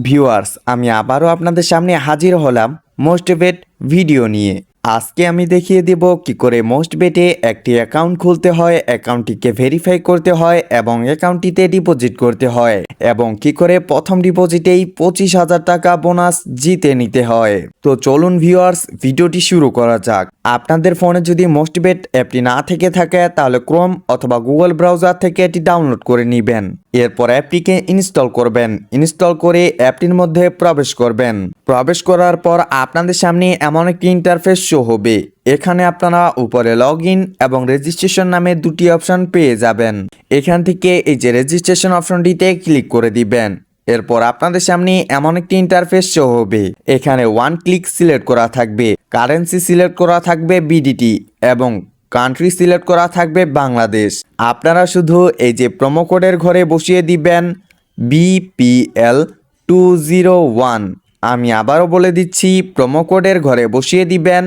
Viewers, আমি আবারও আপনাদের সামনে হাজির হলাম মোস্টবেট ভিডিও নিয়ে। আজকে আমি দেখিয়ে দেব কি করে মোস্টবেটে একটি অ্যাকাউন্ট খুলতে হয়, অ্যাকাউন্টটিকে ভেরিফাই করতে হয় এবং অ্যাকাউন্টটিতে ডিপোজিট করতে হয় এবং কি করে প্রথম ডিপোজিটেই 25,000 টাকা বোনাস জিতে নিতে হয়। তো চলুন ভিউয়ার্স, ভিডিওটি শুরু করা যাক। আপনাদের ফোনে যদি মোস্টবেট অ্যাপটি না থেকে থাকে তাহলে ক্রোম অথবা গুগল ব্রাউজার থেকে এটি ডাউনলোড করে নেবেন। এরপর অ্যাপটিকে ইনস্টল করবেন। ইনস্টল করে অ্যাপটির মধ্যে প্রবেশ করবেন। প্রবেশ করার পর আপনাদের সামনে এমন একটি ইন্টারফেস শো হবে। এখানে আপনারা উপরে লগ ইন এবং রেজিস্ট্রেশন নামে দুটি অপশন পেয়ে যাবেন। এখান থেকে এই যে রেজিস্ট্রেশন অপশনটিতে ক্লিক করে দিবেন। এরপর আপনাদের সামনে এমন একটি ইন্টারফেস শো হবে। এখানে ওয়ান ক্লিক সিলেক্ট করা থাকবে, কারেন্সি সিলেক্ট করা থাকবে বিডিটি এবং কান্ট্রি সিলেক্ট করা থাকবে বাংলাদেশ। আপনারা শুধু এই যে প্রোমো কোডের ঘরে বসিয়ে দিবেন BPL201। আমি আবারও বলে দিচ্ছি, প্রোমো কোডের ঘরে বসিয়ে দিবেন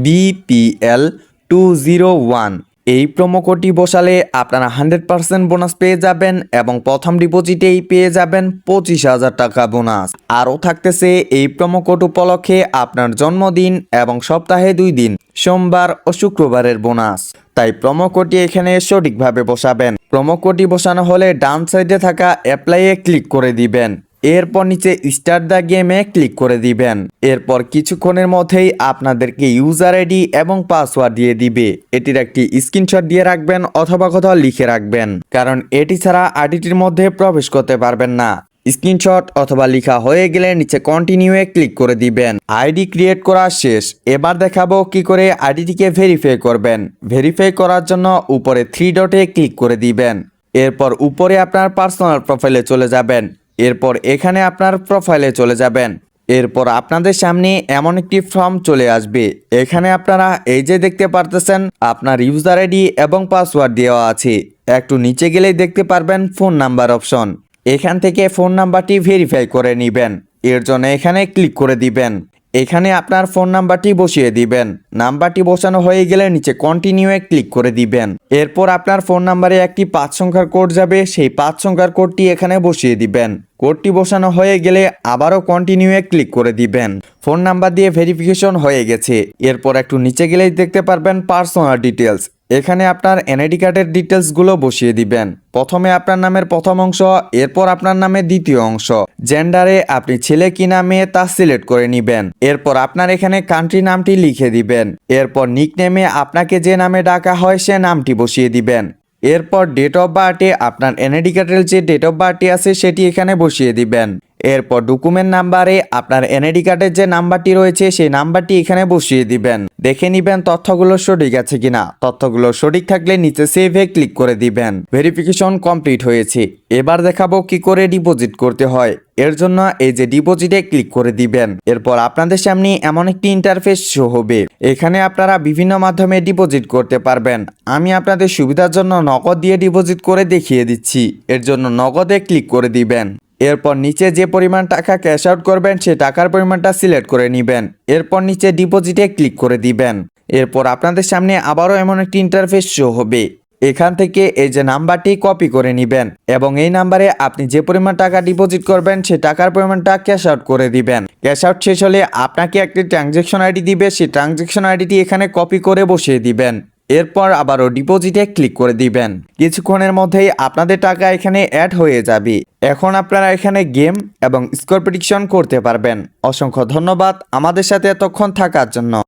BPL201। এই প্রোমো কোডটি বসালে আপনারা 100% বোনাস পেয়ে যাবেন এবং প্রথম ডিপোজিটেই পেয়ে যাবেন 25,000 টাকা বোনাস। আরও থাকতেছে এই প্রোমো কোড উপলক্ষে আপনার জন্মদিন এবং সপ্তাহে 2 দিন সোমবার ও শুক্রবারের বোনাস। তাই প্রোমো কোডটি এখানে সঠিকভাবে বসাবেন। প্রোমো কোডটি বসানো হলে ডান সাইডে থাকা অ্যাপ্লাইয়ে ক্লিক করে দিবেন। এরপর নিচে স্টার্ট দ্য গেমে ক্লিক করে দিবেন। এরপর কিছুক্ষণের মধ্যেই আপনাদেরকে ইউজার আইডি এবং পাসওয়ার্ড দিয়ে দিবে। এটির একটি স্ক্রিনশট দিয়ে রাখবেন অথবা কোথাও লিখে রাখবেন, কারণ এটি ছাড়া আইডিটির মধ্যে প্রবেশ করতে পারবেন না। স্ক্রিনশট অথবা লেখা হয়ে গেলে নিচে কন্টিনিউয়ে ক্লিক করে দিবেন। আইডি ক্রিয়েট করা শেষ। এবার দেখাবো কি করে আইডিটিকে ভেরিফাই করবেন। ভেরিফাই করার জন্য উপরে 3 ডটে ক্লিক করে দিবেন। এরপর উপরে আপনার পার্সোনাল প্রোফাইলে চলে যাবেন। এরপর এখানে আপনার প্রোফাইলে চলে যাবেন। এরপর আপনাদের সামনে এমন একটি ফর্ম চলে আসবে। এখানে আপনারা এই যে দেখতে পারতেছেন আপনার ইউজার আইডি এবং পাসওয়ার্ড দেওয়া আছে। একটু নিচে গেলেই দেখতে পারবেন ফোন নাম্বার অপশন। এখান থেকে ফোন নাম্বারটি ভেরিফাই করে নেবেন। এর জন্য এখানে ক্লিক করে দিবেন। এখানে আপনার ফোন নাম্বারটি বসিয়ে দিবেন। নাম্বারটি বসানো হয়ে গেলে নিচে কন্টিনিউয়ে ক্লিক করে দিবেন। এরপর আপনার ফোন নাম্বারে একটি 5 সংখ্যার কোড যাবে। সেই 5 সংখ্যার কোডটি এখানে বসিয়ে দিবেন। কোডটি বসানো হয়ে গেলে আবারও কন্টিনিউয়ে ক্লিক করে দিবেন। ফোন নাম্বার দিয়ে ভেরিফিকেশন হয়ে গেছে। এরপর একটু নিচে গেলেই দেখতে পারবেন পার্সোনাল ডিটেলস। এখানে আপনার এনআইডি কার্ডের ডিটেলসগুলো বসিয়ে দিবেন। প্রথমে আপনার নামের প্রথম অংশ, এরপর আপনার নামের দ্বিতীয় অংশ। জেন্ডারে আপনি ছেলে কি না মেয়ে তা সিলেক্ট করে নেবেন। এরপর আপনার এখানে কান্ট্রি নামটি লিখে দিবেন। এরপর নিকনেমে আপনাকে যে নামে ডাকা হয় সে নামটি বসিয়ে দিবেন। এরপর ডেট অফ বার্থে আপনার এনআইডি কার্ডের যে ডেট অফ বার্থটি আছে সেটি এখানে বসিয়ে দিবেন। এরপর ডকুমেন্ট নাম্বারে আপনার এনআইডি কার্ডের যে নাম্বারটি রয়েছে সেই নাম্বারটি এখানে বসিয়ে দিবেন। দেখে নিবেন তথ্যগুলো সঠিক আছে কিনা। তথ্যগুলো সঠিক থাকলে নিচে সেভে ক্লিক করে দিবেন। ভেরিফিকেশন কমপ্লিট হয়েছে। এবার দেখাবো কি করে ডিপোজিট করতে হয়। এর জন্য এই যে ডিপোজিটে ক্লিক করে দিবেন। এরপর আপনাদের সামনে এমন একটি ইন্টারফেস শো হবে। এখানে আপনারা বিভিন্ন মাধ্যমে ডিপোজিট করতে পারবেন। আমি আপনাদের সুবিধার জন্য নগদ দিয়ে ডিপোজিট করে দেখিয়ে দিচ্ছি। এর জন্য নগদে ক্লিক করে দিবেন। এরপর নিচে যে পরিমাণ টাকা ক্যাশ আউট করবেন সে টাকার পরিমাণটা সিলেক্ট করে নেবেন। এরপর নিচে ডিপোজিটে ক্লিক করে দিবেন। এরপর আপনাদের সামনে আবারও এমন একটি ইন্টারফেস শো হবে। এখান থেকে এই যে নাম্বারটি কপি করে নেবেন এবং এই নাম্বারে আপনি যে পরিমাণ টাকা ডিপোজিট করবেন সে টাকার পরিমাণটা ক্যাশ আউট করে দিবেন। ক্যাশ আউট শেষ হলে আপনাকে একটি ট্রানজ্যাকশন আইডি দিবে। সেই ট্রানজ্যাকশন আইডিটি এখানে কপি করে বসিয়ে দিবেন। এরপর আবারও ডিপোজিটে ক্লিক করে দিবেন। কিছুক্ষণের মধ্যেই আপনাদের টাকা এখানে অ্যাড হয়ে যাবে। এখন আপনারা এখানে গেম এবং স্কোর প্রেডিকশন করতে পারবেন। অসংখ্য ধন্যবাদ আমাদের সাথে এতক্ষণ থাকার জন্য।